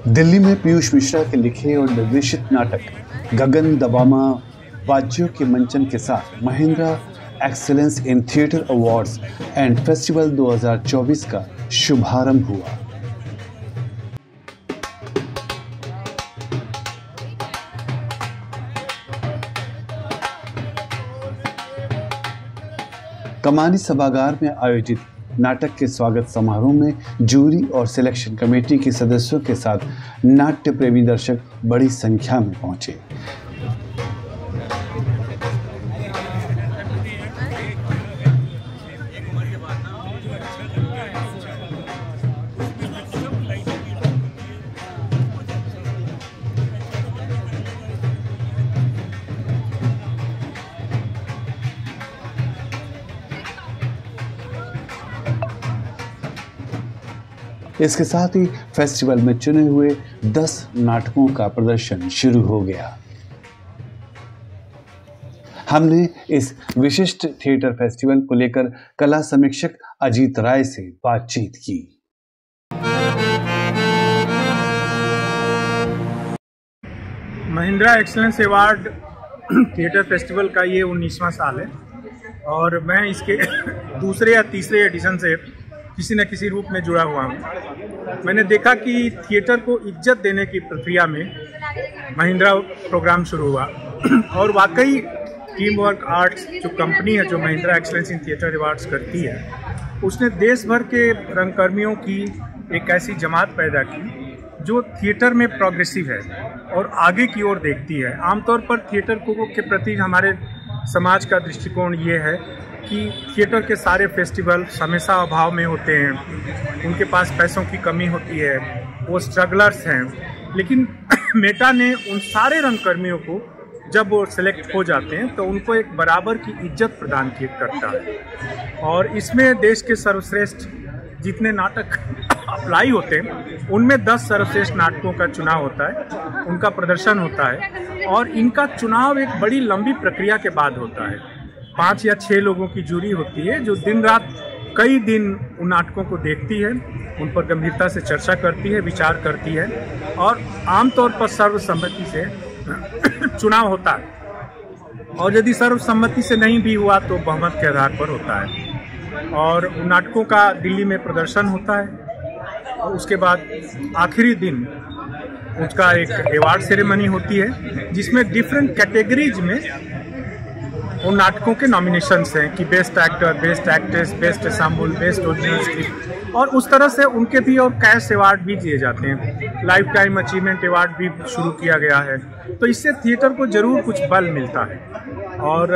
दिल्ली में पीयूष मिश्रा के लिखे और निर्देशित नाटक गगन दबामा वाद्यों के मंचन के साथ Mahindra excellence in theatre awards and festival 2024 का शुभारंभ हुआ। कमानी सभागार में आयोजित नाटक के स्वागत समारोह में जूरी और सिलेक्शन कमेटी के सदस्यों के साथ नाट्य प्रेमी दर्शक बड़ी संख्या में पहुंचे। इसके साथ ही फेस्टिवल में चुने हुए 10 नाटकों का प्रदर्शन शुरू हो गया। हमने इस विशिष्ट थिएटर फेस्टिवल को लेकर कला समीक्षक अजीत राय से बातचीत की। Mahindra excellence award theatre festival का ये 19वां साल है और मैं इसके दूसरे या तीसरे एडिशन से किसी न किसी रूप में जुड़ा हुआ हूँ। मैंने देखा कि थिएटर को इज्जत देने की प्रक्रिया में महिंद्रा प्रोग्राम शुरू हुआ और वाकई टीम वर्क आर्ट्स जो कंपनी है, जो Mahindra excellence in theatre awards करती है, उसने देश भर के रंगकर्मियों की एक ऐसी जमात पैदा की जो थिएटर में प्रोग्रेसिव है और आगे की ओर देखती है। आमतौर पर थिएटर के प्रति हमारे समाज का दृष्टिकोण ये है कि थिएटर के सारे फेस्टिवल हमेशा अभाव में होते हैं, उनके पास पैसों की कमी होती है, वो स्ट्रगलर्स हैं। लेकिन मेटा ने उन सारे रंगकर्मियों को जब वो सिलेक्ट हो जाते हैं तो उनको एक बराबर की इज्जत प्रदान करता है और इसमें देश के सर्वश्रेष्ठ जितने नाटक अप्लाई होते हैं उनमें 10 सर्वश्रेष्ठ नाटकों का चुनाव होता है, उनका प्रदर्शन होता है और इनका चुनाव एक बड़ी लंबी प्रक्रिया के बाद होता है। 5 या 6 लोगों की जूरी होती है जो दिन रात कई दिन उन नाटकों को देखती है, उन पर गंभीरता से चर्चा करती है, विचार करती है और आमतौर पर सर्वसम्मति से चुनाव होता है और यदि सर्वसम्मति से नहीं भी हुआ तो बहुमत के आधार पर होता है और उन नाटकों का दिल्ली में प्रदर्शन होता है और उसके बाद आखिरी दिन उसका एक अवार्ड सेरेमनी होती है जिसमें डिफरेंट कैटेगरीज में उन नाटकों के नॉमिनेशंस हैं कि best actor, best actress, best ensemble, best original script और उस तरह से उनके भी और कैश अवार्ड भी दिए जाते हैं। लाइफ टाइम अचीवमेंट अवार्ड भी शुरू किया गया है, तो इससे थिएटर को जरूर कुछ बल मिलता है और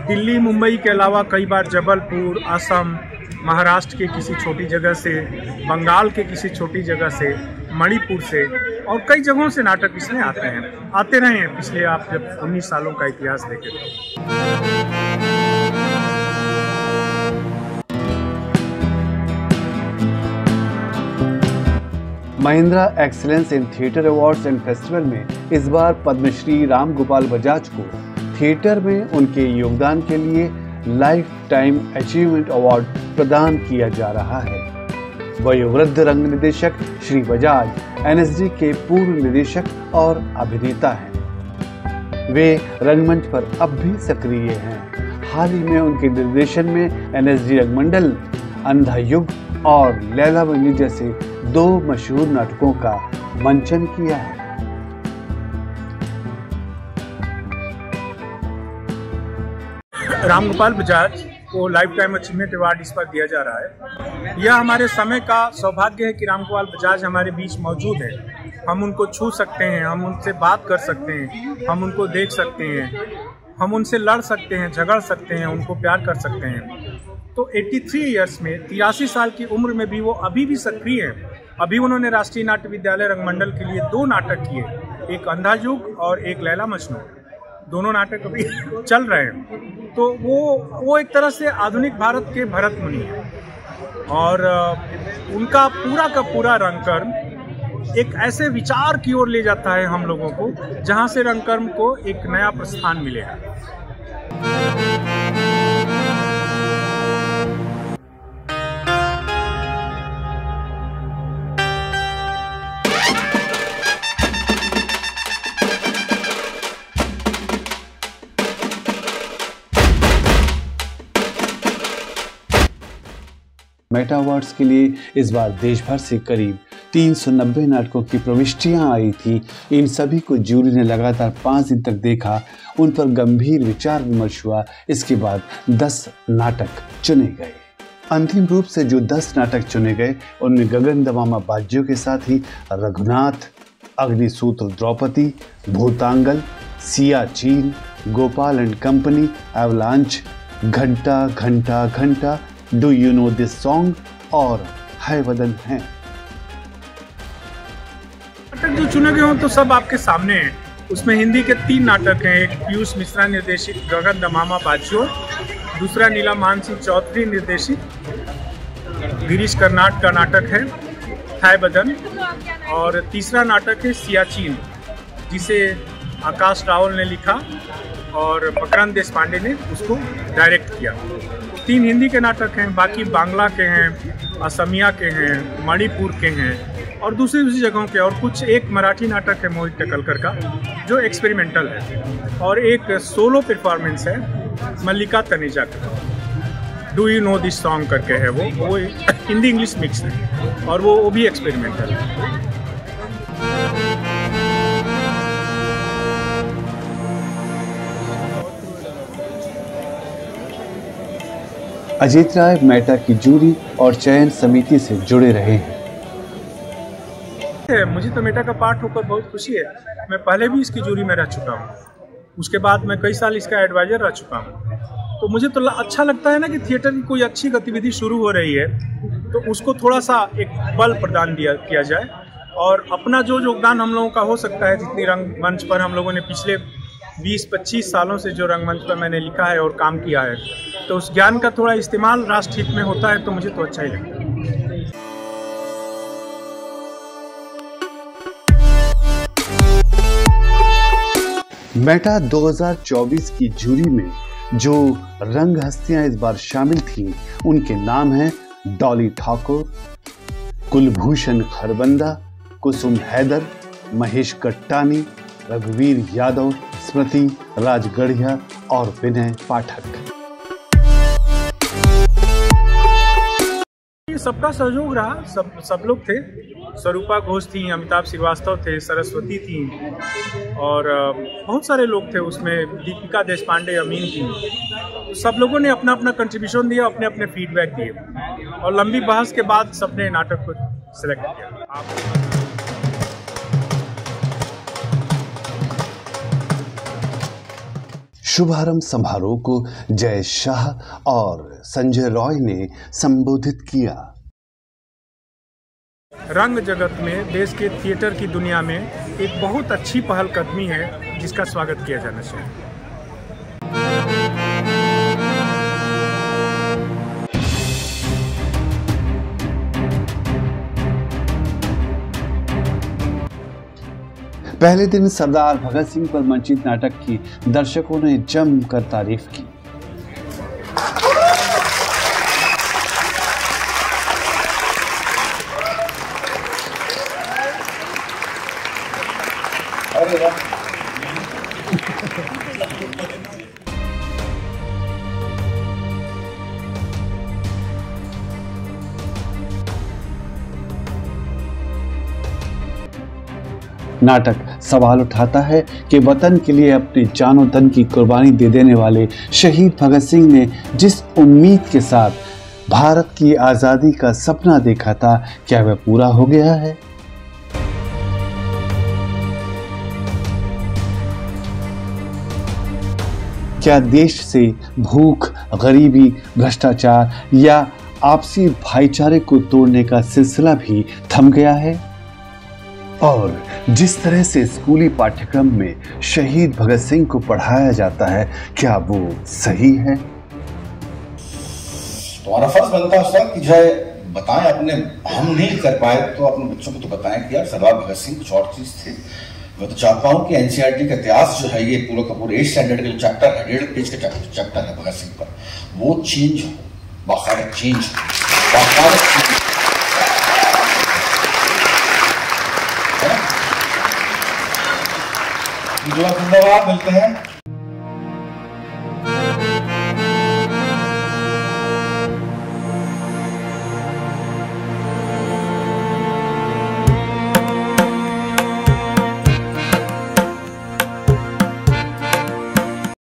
दिल्ली, मुंबई के अलावा कई बार जबलपुर, असम, महाराष्ट्र के किसी छोटी जगह से, बंगाल के किसी छोटी जगह से, मणिपुर से और कई जगहों से नाटक इसमें आते रहे हैं पिछले आप जब 19 सालों का इतिहास देखें तो। Mahindra excellence in theatre awards and festival में इस बार पद्मश्री राम गोपाल बजाज को थिएटर में उनके योगदान के लिए लाइफ टाइम अचीवमेंट अवार्ड प्रदान किया जा रहा है। वयोवृद्ध रंग निदेशक श्री बजाज एनएसडी के पूर्व निदेशक और अभिनेता हैं। वे रंगमंच पर अब भी सक्रिय हैं। हाल ही में उनके निर्देशन में एनएसडी रंगमंडल, अंधा युग और लैला मंगली जैसे 2 मशहूर नाटकों का मंचन किया है। राम गोपाल बजाज को लाइफ टाइम अचीवमेंट अवार्ड इस पर दिया जा रहा है। यह हमारे समय का सौभाग्य है कि राम गोपाल बजाज हमारे बीच मौजूद है। हम उनको छू सकते हैं, हम उनसे बात कर सकते हैं, हम उनको देख सकते हैं, हम उनसे लड़ सकते हैं, झगड़ सकते हैं, उनको प्यार कर सकते हैं। तो 83 ईयर्स में 83 साल की उम्र में भी वो अभी भी सक्रिय हैं। अभी उन्होंने राष्ट्रीय नाट्य विद्यालय रंगमंडल के लिए 2 नाटक किए, एक अंधा युग और एक लैला मजनू। दोनों नाटक अभी चल रहे हैं। तो वो एक तरह से आधुनिक भारत के भरत मुनि हैं और उनका पूरा का पूरा रंगकर्म एक ऐसे विचार की ओर ले जाता है हम लोगों को, जहां से रंगकर्म को एक नया प्रस्थान मिलेगा। मेटा अवार्ड्स के लिए इस बार देश भर से करीब 390 नाटकों की प्रविष्टियां आई थी। इन सभी को जूरी ने लगातार 5 दिन तक देखा, उन पर गंभीर विचार विमर्श हुआ। इसके बाद 10 नाटक चुने गए। अंतिम रूप से जो 10 नाटक चुने गए उनमें गगन दमामा बाज्यों के साथ ही Raghunath, Agnisutra Draupadi, Bhootangal, Siachen, Gopal and company, avalanche, Ghanta Ghanta Ghanta, do you know this song और है वदन है। नाटक जो चुने गए हों तो सब आपके सामने हैं। उसमें हिंदी के 3 नाटक हैं। एक पीयूष मिश्रा निर्देशित गगन दमामा बाज्यो, दूसरा नीला मान सिंह चौधरी निर्देशित गिरीश कर्नाड का नाटक है बदन, और तीसरा नाटक है सियाचीन, जिसे आकाश रावल ने लिखा और मकरंद देशपांडे ने उसको डायरेक्ट किया। 3 हिंदी के नाटक हैं, बाकी बांग्ला के हैं, असमिया के हैं, मणिपुर के हैं और दूसरी जगहों के, और कुछ एक मराठी नाटक है मोहित टेकलकर का जो एक्सपेरिमेंटल है, और एक सोलो परफॉर्मेंस है मल्लिका तनेजा का, do you know this song करके है। वो हिंदी इंग्लिश मिक्स है और वो भी एक्सपेरिमेंटल है। अजीत राय मेटा की जूरी और चयन समिति से जुड़े रहे हैं। मुझे तो मेटा का पार्ट होकर बहुत खुशी है। मैं पहले भी इसकी जूरी में रह चुका हूँ, उसके बाद मैं कई साल इसका एडवाइजर रह चुका हूँ। तो मुझे तो अच्छा लगता है ना कि थिएटर की कोई अच्छी गतिविधि शुरू हो रही है तो उसको थोड़ा सा एक बल प्रदान किया जाए, और अपना जो योगदान हम लोगों का हो सकता है, जितनी रंगमंच पर हम लोगों ने पिछले 20-25 सालों से जो रंगमंच पर मैंने लिखा है और काम किया है, तो उस ज्ञान का थोड़ा इस्तेमाल राष्ट्र हित में होता है तो मुझे तो अच्छा ही लगता है। मेटा 2024 की जूरी में जो रंग हस्तियां इस बार शामिल थीं, उनके नाम हैं डॉली ठाकुर, कुलभूषण खरबंदा, कुसुम हैदर, महेश कट्टानी, रघुवीर यादव, स्मृति राजगढ़िया और विनय पाठक। ये सबका सहयोग रहा, सब लोग थे। स्वरूपा घोष थी, अमिताभ श्रीवास्तव थे, सरस्वती थी और बहुत सारे लोग थे उसमें, दीपिका देशपांडे, अमीन थी। सब लोगों ने अपना अपना कंट्रीब्यूशन दिया, अपने अपने फीडबैक दिए और लंबी बहस के बाद सबने नाटक को सिलेक्ट किया। शुभारंभ समारोह को जय शाह और संजय रॉय ने संबोधित किया। रंग जगत में, देश के थिएटर की दुनिया में एक बहुत अच्छी पहलकदमी है जिसका स्वागत किया जाना चाहिए। पहले दिन सरदार भगत सिंह पर मंचित नाटक की दर्शकों ने जमकर तारीफ की। नाटक सवाल उठाता है कि वतन के लिए अपने जानो तन की कुर्बानी दे देने वाले शहीद भगत सिंह ने जिस उम्मीद के साथ भारत की आज़ादी का सपना देखा था, क्या वह पूरा हो गया है? क्या देश से भूख, गरीबी, भ्रष्टाचार या आपसी भाईचारे को तोड़ने का सिलसिला भी थम गया है? और जिस तरह से स्कूली पाठ्यक्रम में शहीद भगत सिंह को पढ़ाया जाता है, क्या वो सही है? तुम्हारा फर्ज बनता है कि जो है बताएं, अपने हम नहीं कर पाए तो अपने बच्चों को तो बताएं कि यार सरदार भगत सिंह कुछ और चीज थे। मैं तो चाहता हूँ कि एनसीईआरटी का इतिहास जो है, ये पूरा का पूरा 8th स्टैंडर्ड का चैप्टर है, 1.5 पेज का चैप्टर है भगत सिंह पर, वो चेंज हो, बाकायदा चेंज हो, बाकायदा जिंदाबाद। मिलते हैं।